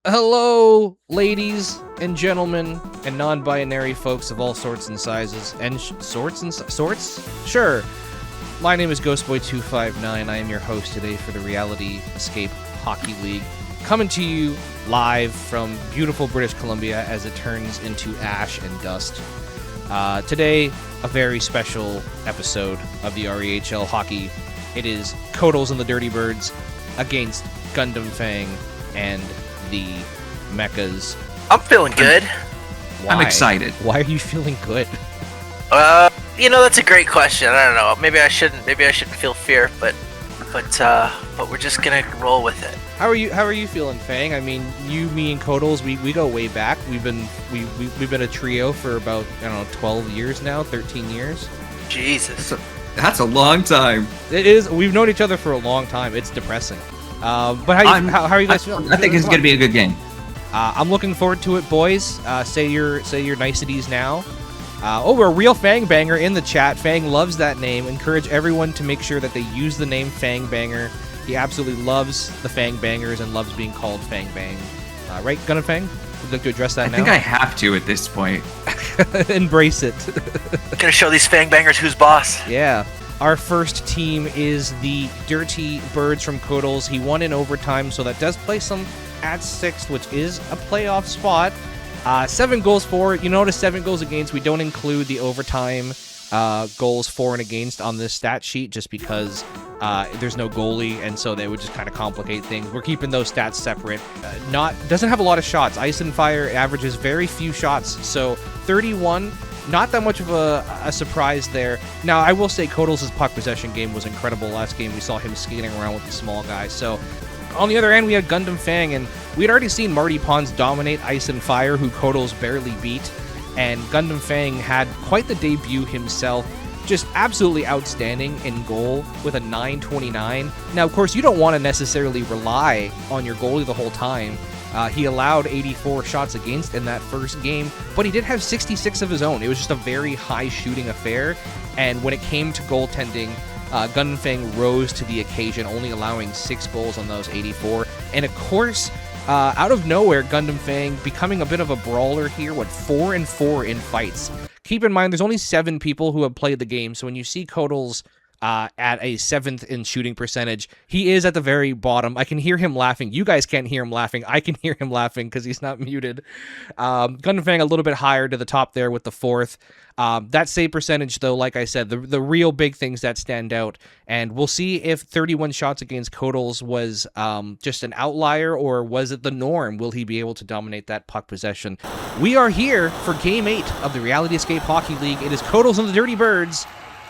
Hello, ladies and gentlemen, and non-binary folks of all sorts and sizes, and sorts? Sure. My name is Ghostboy259. I am your host today for the Reality Escape Hockey League, coming to you live from beautiful British Columbia as it turns into ash and dust. Today, a very special episode of the REHL Hockey. It is Kodals and the Dirty Birds against Gundam Fang and the Mechas. I'm feeling good. Why? I'm excited. Why are you feeling good? That's a great question. I don't know. Maybe I shouldn't feel fear, but we're just gonna roll with it. How are you feeling, Fang? I mean, you, me, and Kodals, we go way back. We've been a trio for about 12 years now, 13 years. Jesus. That's a long time. It is. We've known each other for a long time. It's depressing. But how are you guys feeling? I think it's gonna be a good game. I'm looking forward to it, boys. Say your niceties now. We're a real Fang Banger in the chat. Fang loves that name. Encourage everyone to make sure that they use the name Fang Banger. He absolutely loves the Fang Bangers and loves being called Fang Bang. Right, Gun and Fang? Would you like to address that now? I think I have to at this point. Embrace it. Gonna show these Fang Bangers who's boss. Yeah. Our first team is the Dirty Birds from Kodals. He won in overtime, so that does place him at 6th, which is a playoff spot. 7 goals for. You notice 7 goals against. We don't include the overtime goals for and against on this stat sheet just because there's no goalie, and so they would just kind of complicate things. We're keeping those stats separate. Doesn't have a lot of shots. Ice and Fire averages very few shots, so 31. Not that much of a surprise there. Now, I will say Kodals' puck possession game was incredible. Last game, we saw him skating around with the small guys. So, on the other end, we had Gundam Fang, and we had already seen Marty Pons dominate Ice and Fire, who Kodals barely beat. And Gundam Fang had quite the debut himself. Just absolutely outstanding in goal with a 929. Now, of course, you don't want to necessarily rely on your goalie the whole time. He allowed 84 shots against in that first game, but he did have 66 of his own. It was just a very high shooting affair, and when it came to goaltending, Gundam Fang rose to the occasion, only allowing 6 goals on those 84. And of course, out of nowhere, Gundam Fang becoming a bit of a brawler here, 4-4 in fights. Keep in mind, there's only 7 people who have played the game, so when you see Kodals at a 7th in shooting percentage, he is at the very bottom. I can hear him laughing. You guys can't hear him laughing. I can hear him laughing because he's not muted. Gundam Fang a little bit higher to the top there with the 4th. That save percentage, though, like I said, the real big things that stand out, and we'll see if 31 shots against Kodals was just an outlier or was it the norm. Will he be able to dominate that puck possession? We are here for Game 8 of the Reality Escape Hockey League. It is Kodals and the Dirty Birds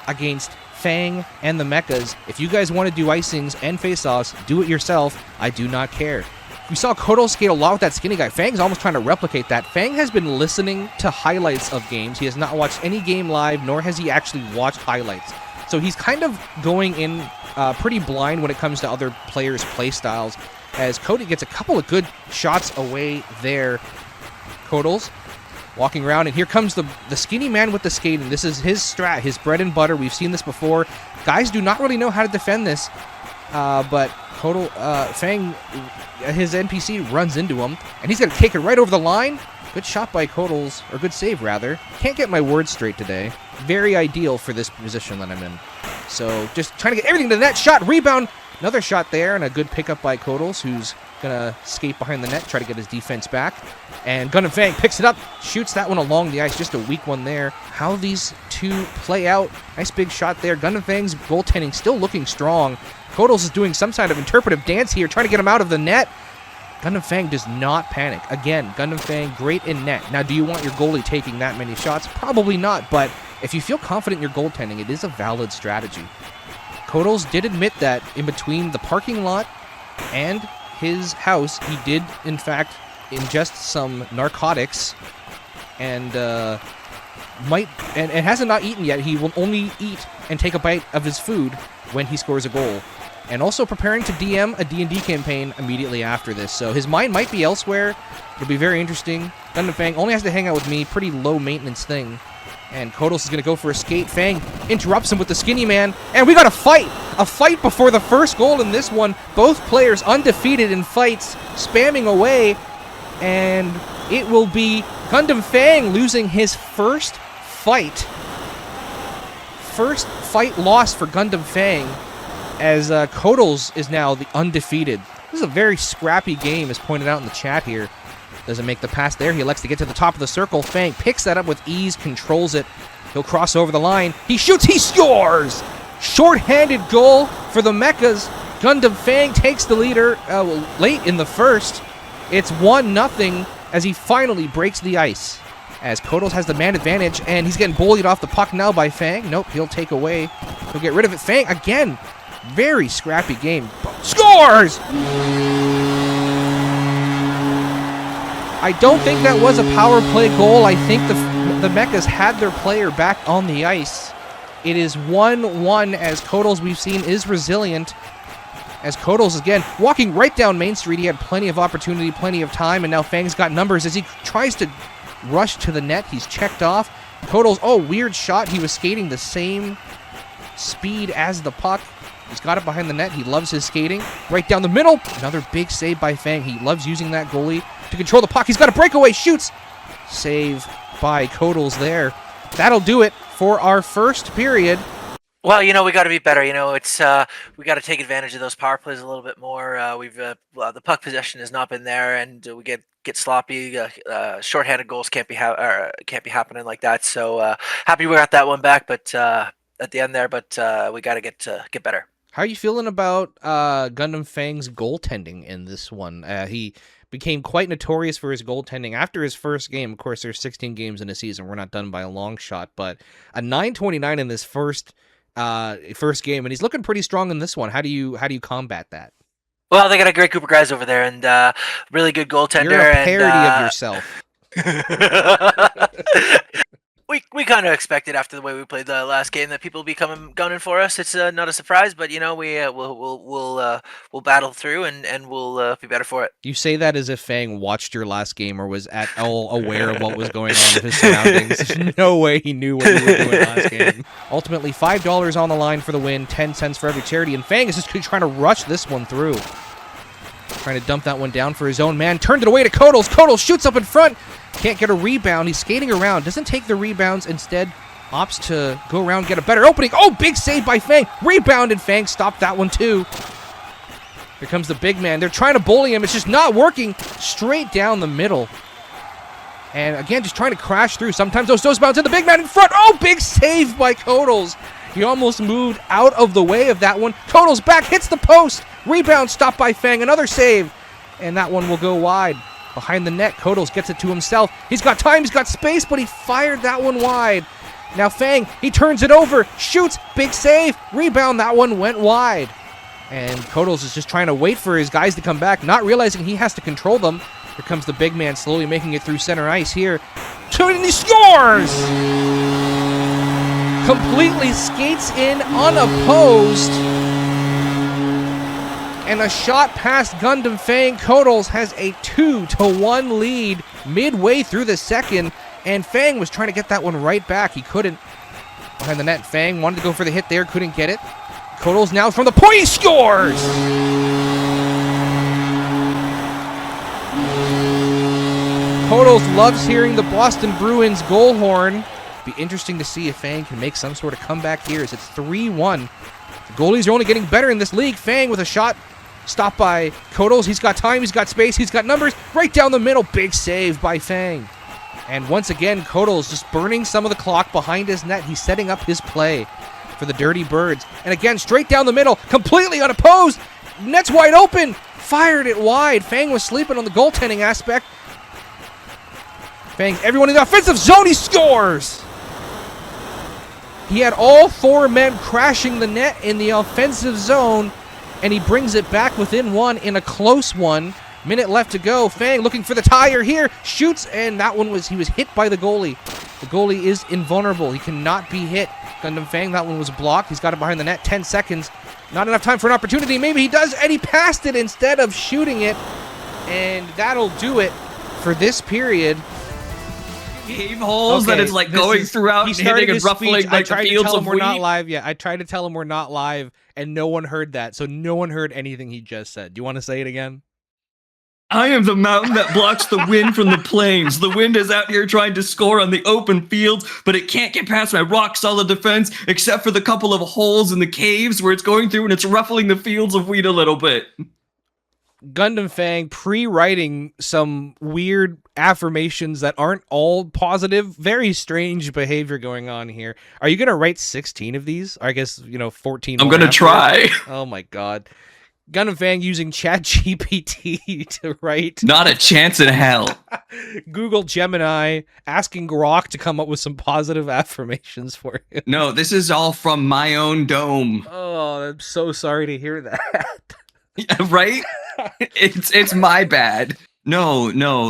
against Fang and the Mechas. If you guys want to do icings and face-offs, do it yourself. I do not care. We saw Kodals skate a lot with that skinny guy. Fang's almost trying to replicate that. Fang has been listening to highlights of games. He has not watched any game live, nor has he actually watched highlights. So he's kind of going in pretty blind when it comes to other players' play styles, as Cody gets a couple of good shots away there. Kodals walking around, and here comes the skinny man with the skating. This is his strat, his bread and butter. We've seen this before. Guys do not really know how to defend this, but Fang, his NPC runs into him, and he's going to kick it right over the line. Good shot by Kodals, or good save, rather. Can't get my words straight today. Very ideal for this position that I'm in. So, just trying to get everything to the net. Shot, rebound, another shot there, and a good pickup by Kodals, who's going to skate behind the net, try to get his defense back. And Gundam Fang picks it up, shoots that one along the ice, just a weak one there. How these two play out. Nice big shot there. Gundam Fang's goaltending still looking strong. Kodals is doing some kind of interpretive dance here, trying to get him out of the net. Gundam Fang does not panic. Again, Gundam Fang great in net. Now, do you want your goalie taking that many shots? Probably not, but if you feel confident in your goaltending, it is a valid strategy. Kodals did admit that in between the parking lot and his house, he did, in fact, ingest some narcotics and hasn't not eaten yet. He will only eat and take a bite of his food when he scores a goal. And also preparing to DM a D&D campaign immediately after this. So his mind might be elsewhere. It'll be very interesting. Gundam Fang only has to hang out with me. Pretty low maintenance thing. And Kodals is going to go for a skate. Fang interrupts him with the skinny man. And we got a fight! A fight before the first goal in this one. Both players undefeated in fights, spamming away. and it will be Gundam Fang losing his first fight. First fight loss for Gundam Fang, as Kodals is now the undefeated. This is a very scrappy game, as pointed out in the chat here. Doesn't make the pass there. He elects to get to the top of the circle. Fang picks that up with ease, controls it. He'll cross over the line. He shoots, he scores! Short-handed goal for the Mechas. Gundam Fang takes the leader late in the first. It's 1-0 as he finally breaks the ice. As Kodals has the man advantage, and he's getting bullied off the puck now by Fang. Nope, he'll take away. He'll get rid of it. Fang, again, very scrappy game. Scores! I don't think that was a power play goal. I think the Mechas had their player back on the ice. It is 1-1 as Kodals, we've seen, is resilient. As Kodals, again, walking right down Main Street. He had plenty of opportunity, plenty of time, and now Fang's got numbers as he tries to rush to the net. He's checked off. Kodals, oh, weird shot. He was skating the same speed as the puck. He's got it behind the net. He loves his skating. Right down the middle. Another big save by Fang. He loves using that goalie to control the puck. He's got a breakaway. Shoots. Save by Kodals there. That'll do it for our first period. Well, we got to be better. It's we got to take advantage of those power plays a little bit more. The puck possession has not been there, and we get sloppy. Shorthanded goals can't be happening like that. So happy we got that one back, but at the end there. But we got to get better. How are you feeling about Gundam Fang's goaltending in this one? He became quite notorious for his goaltending after his first game. Of course, there's 16 games in a season. We're not done by a long shot, but a 929 in this first game, and he's looking pretty strong in this one. How do you combat that? Well, they got a great group of guys over there, and really good goaltender. You're a parody of yourself. We kind of expected after the way we played the last game that people will be gunning for us. It's not a surprise, but we'll battle through and we'll be better for it. You say that as if Fang watched your last game or was at all aware of what was going on with his surroundings. There's no way he knew what you were doing last game. Ultimately, $5 on the line for the win, 10 cents for every charity, and Fang is just trying to rush this one through. Trying to dump that one down for his own man. Turned it away to Kodals. Kodals shoots up in front. Can't get a rebound. He's skating around. Doesn't take the rebounds. Instead, opts to go around, get a better opening. Oh, big save by Fang. Rebound, and Fang stopped that one too. Here comes the big man. They're trying to bully him. It's just not working. Straight down the middle. And again, just trying to crash through. Sometimes those bounce in. The big man in front. Oh, big save by Kodals. He almost moved out of the way of that one. Kodals back, hits the post. Rebound stopped by Fang. Another save. And that one will go wide. Behind the net, Kodals gets it to himself. He's got time, he's got space, but he fired that one wide. Now Fang, he turns it over, shoots, big save, rebound, that one went wide. And Kodals is just trying to wait for his guys to come back, not realizing he has to control them. Here comes the big man, slowly making it through center ice here. And he scores! Completely skates in unopposed. And a shot past Gundam Fang. Kodals has a 2-1 lead midway through the second. And Fang was trying to get that one right back. He couldn't. Behind the net, Fang wanted to go for the hit there, couldn't get it. Kodals now from the point, he scores! Kodals loves hearing the Boston Bruins goal horn. Be interesting to see if Fang can make some sort of comeback here as it's 3-1. The goalies are only getting better in this league. Fang with a shot stopped by Kodals. He's got time, he's got space, he's got numbers. Right down the middle, big save by Fang. And once again, Kodals just burning some of the clock behind his net. He's setting up his play for the Dirty Birds. And again, straight down the middle, completely unopposed. Net's wide open. Fired it wide. Fang was sleeping on the goaltending aspect. Fang, everyone in the offensive zone, he scores! He had all four men crashing the net in the offensive zone, and he brings it back within one in a close one. Minute left to go. Fang looking for the tire here. Shoots, and that one he was hit by the goalie. The goalie is invulnerable. He cannot be hit. Gundam Fang, that one was blocked. He's got it behind the net. 10 seconds. Not enough time for an opportunity. Maybe he does, and he passed it instead of shooting it. And that'll do it for this period. Game holes that it's like going throughout and hitting and ruffling like the fields of wheat. We're not live yet. I tried to tell him we're not live, and no one heard that. So no one heard anything he just said. Do you want to say it again? I am the mountain that blocks the wind from the plains. The wind is out here trying to score on the open fields, but it can't get past my rock-solid defense, except for the couple of holes in the caves where it's going through and it's ruffling the fields of wheat a little bit. Gundam Fang pre-writing some weird affirmations that aren't all positive. Very strange behavior going on here. Are you going to write 16 of these? Or I guess, 14 I'm more going to try. Oh my god. Gundam Fang using ChatGPT to write. Not a chance in hell. Google Gemini asking Grok to come up with some positive affirmations for you. No, this is all from my own dome. Oh, I'm so sorry to hear that. Yeah, right? It's my bad. No,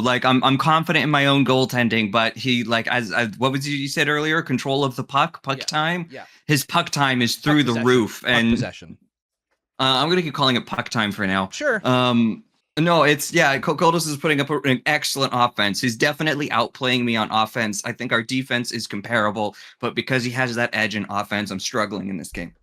like I'm confident in my own goaltending, but he like as what was you said earlier? Control of the puck time. Yeah. His puck time is through the roof, and possession. I'm gonna keep calling it puck time for now. Sure. No, it's Kodos is putting up an excellent offense. He's definitely outplaying me on offense. I think our defense is comparable, but because he has that edge in offense, I'm struggling in this game.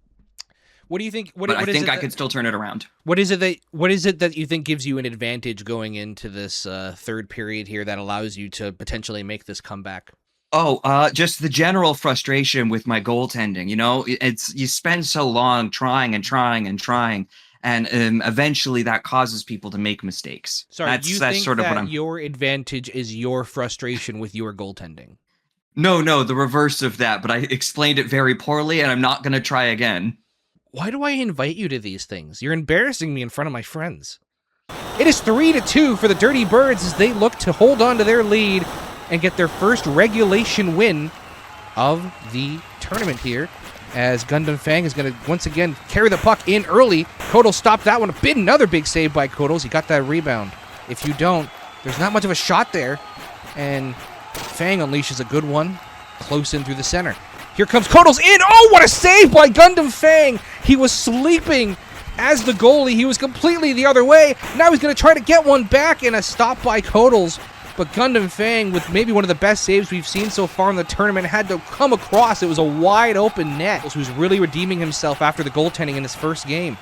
What do you think? I think I could still turn it around. What is it that you think gives you an advantage going into this third period here that allows you to potentially make this comeback? Oh, just the general frustration with my goaltending. You spend so long trying, and eventually that causes people to make mistakes. Sorry, that's think sort of what I'm. Your advantage is your frustration with your goaltending? No, the reverse of that. But I explained it very poorly, and I'm not going to try again. Why do I invite you to these things? You're embarrassing me in front of my friends. It is 3-2 for the Dirty Birds as they look to hold on to their lead and get their first regulation win of the tournament here, as Gundam Fang is going to once again carry the puck in early. Kodal stopped that one. Another big save by Kodals. He got that rebound. If you don't, there's not much of a shot there, and Fang unleashes a good one close in through the center. Here comes Kodals in. Oh, what a save by Gundam Fang. He was sleeping as the goalie. He was completely the other way. Now he's going to try to get one back, and a stop by Kodals. But Gundam Fang, with maybe one of the best saves we've seen so far in the tournament, had to come across. It was a wide open net. Who's really redeeming himself after the goaltending in his first game.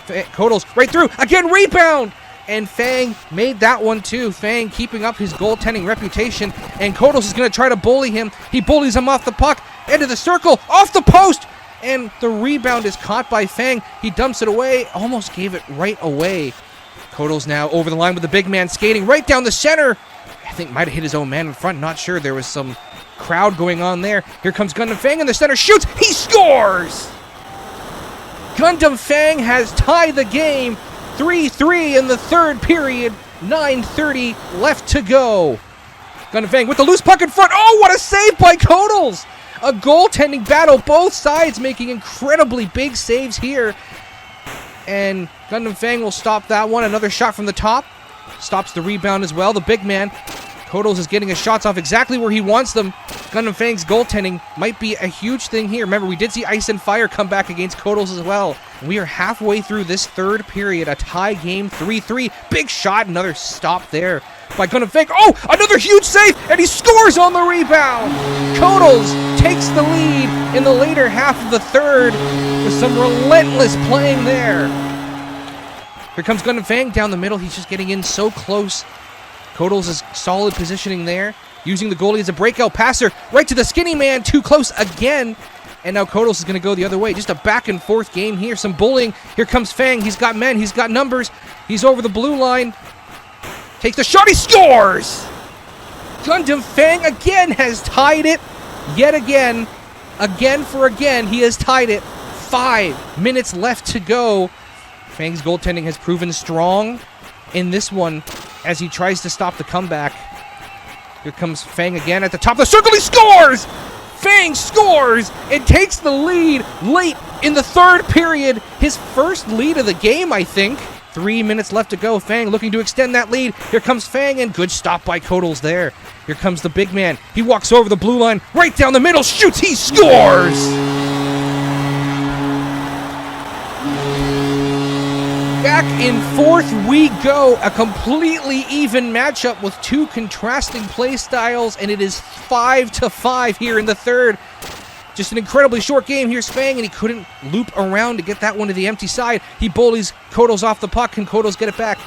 Kodals right through. Again, rebound. And Fang made that one too. Fang keeping up his goaltending reputation. And Kodals is going to try to bully him. He bullies him off the puck. Into the circle. Off the post. And the rebound is caught by Fang. He dumps it away. Almost gave it right away. Kodals now over the line with the big man skating right down the center. I think might have hit his own man in front. Not sure. There was some crowd going on there. Here comes Gundam Fang in the center. Shoots. He scores! Gundam Fang has tied the game. 3-3 in the third period. 9:30 left to go. Gundam Fang with the loose puck in front. Oh, what a save by Kodals! A goaltending battle. Both sides making incredibly big saves here. And Gundam Fang will stop that one. Another shot from the top. Stops the rebound as well. The big man. Kodals is getting his shots off exactly where he wants them. Gundam Fang's goaltending might be a huge thing here. Remember, we did see Ice and Fire come back against Kodals as well. We are halfway through this third period. A tie game, 3-3. Big shot. Another stop there by Gundam Fang. Oh, another huge save, and he scores on the rebound. Kodals takes the lead in the later half of the third with some relentless playing there. Here comes Gundam Fang down the middle. He's just getting in so close. Kodals is solid positioning there, using the goalie as a breakout passer right to the skinny man. Too close again. And now Kodals is going to go the other way. Just a back and forth game here. Some bullying. Here comes Fang. He's got men. He's got numbers. He's over the blue line. Takes the shot. He scores! Gundam Fang again has tied it. Yet again. Again for again. He has tied it. 5 minutes left to go. Fang's goaltending has proven strong in this one as he tries to stop the comeback. Here comes Fang again at the top of the circle. He scores! Fang scores and takes the lead late in the third period. His first lead of the game, I think. 3 minutes left to go. Fang looking to extend that lead. Here comes Fang, and good stop by Kodals there. Here comes the big man. He walks over the blue line, right down the middle, shoots, he scores! Back in fourth we go. A completely even matchup with two contrasting play styles, and it is 5-5 here in the third. Just an incredibly short game. Here's Fang, and he couldn't loop around to get that one to the empty side. He bullies Kodals off the puck. Can Kodals get it back?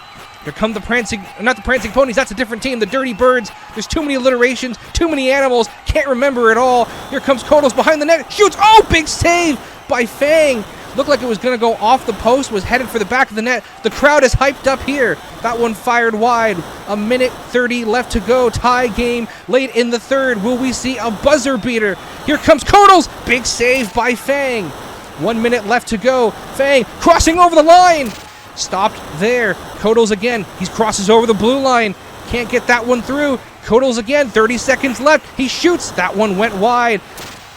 Here come the prancing, not the prancing ponies, that's a different team, the Dirty Birds. There's too many alliterations, too many animals, can't remember it all. Here comes Kodos behind the net, shoots, oh, big save by Fang. Looked like it was going to go off the post, was headed for the back of the net. The crowd is hyped up here. That one fired wide. A minute 30 left to go. Tie game late in the third. Will we see a buzzer beater? Here comes Kodos. Big save by Fang. 1 minute left to go. Fang crossing over the line. Stopped there. Kodos again. He crosses over the blue line. Can't get that one through. Kodos again. 30 seconds left. He shoots. That one went wide.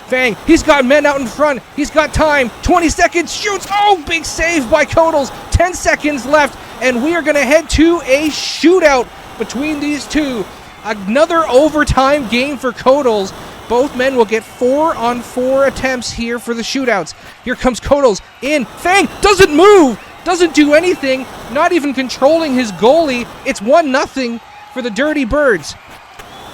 Fang, he's got men out in front. He's got time. 20 seconds, shoots. Oh, big save by Kodos. 10 seconds left, and we are going to head to a shootout between these two. Another overtime game for Kodos. Both men will get 4-on-4 attempts here for the shootouts. Here comes Kodos in. Fang doesn't move, doesn't do anything, not even controlling his goalie. It's 1-0 for the Dirty Birds.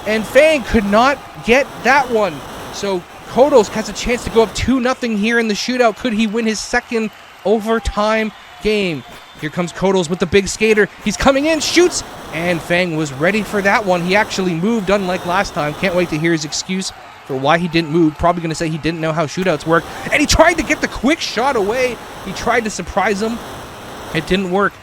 And Fang could not get that one. So Kodos has a chance to go up 2-0 here in the shootout. Could he win his second overtime game? Here comes Kodos with the big skater. He's coming in, shoots, and Fang was ready for that one. He actually moved, unlike last time. Can't wait to hear his excuse for why he didn't move. Probably going to say he didn't know how shootouts work. And he tried to get the quick shot away. He tried to surprise him. It didn't work.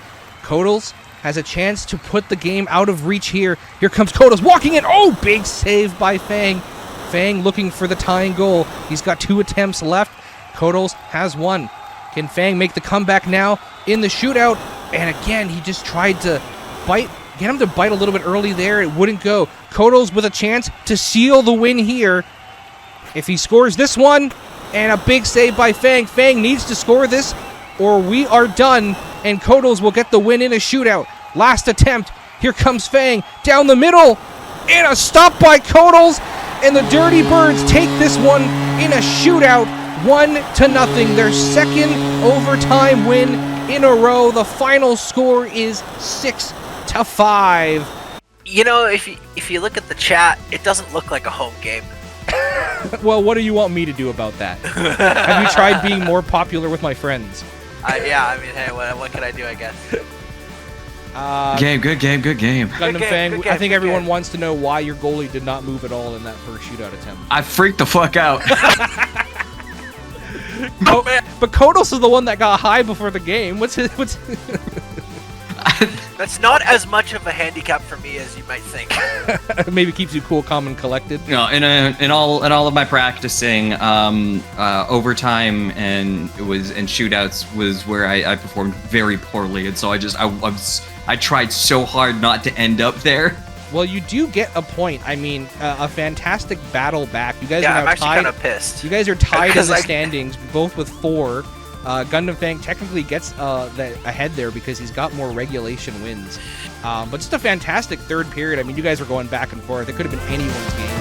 Kodos has a chance to put the game out of reach here. Here comes Kodos walking in. Oh, big save by Fang. Fang looking for the tying goal. He's got 2 attempts left. Kodos has 1. Can Fang make the comeback now in the shootout? And again, he just tried to get him to bite a little bit early there. It wouldn't go. Kodos with a chance to seal the win here. If he scores this one, and a big save by Fang. Fang needs to score this, or we are done, and Kodos will get the win in a shootout. Last attempt. Here comes Fang down the middle, and a stop by Kodos. And the Dirty Birds take this one in a shootout, 1-0. Their second overtime win in a row. The final score is 6-5. You know, if you look at the chat, it doesn't look like a home game. Well, what do you want me to do about that? Have you tried being more popular with my friends? Yeah, I mean, hey, what can I do, I guess? Good game. Gundam Fang, good game, I think good everyone game. wants to know why your goalie did not move at all in that first shootout attempt. I freaked the fuck out. Oh, man. But Kodos is the one that got high before the game. What's That's not as much of a handicap for me as you might think. maybe keeps you cool, calm, and collected? You know, in all of my practicing, overtime and shootouts was where I performed very poorly, and so I tried so hard not to end up there. Well, you do get a point. I mean, a fantastic battle back. You guys Yeah, are now I'm actually tied. kind of pissed. You guys are tied in the 'Cause standings, both with 4. Gundam Fang technically gets ahead there because he's got more regulation wins. But just a fantastic third period. I mean, you guys were going back and forth. It could have been anyone's game.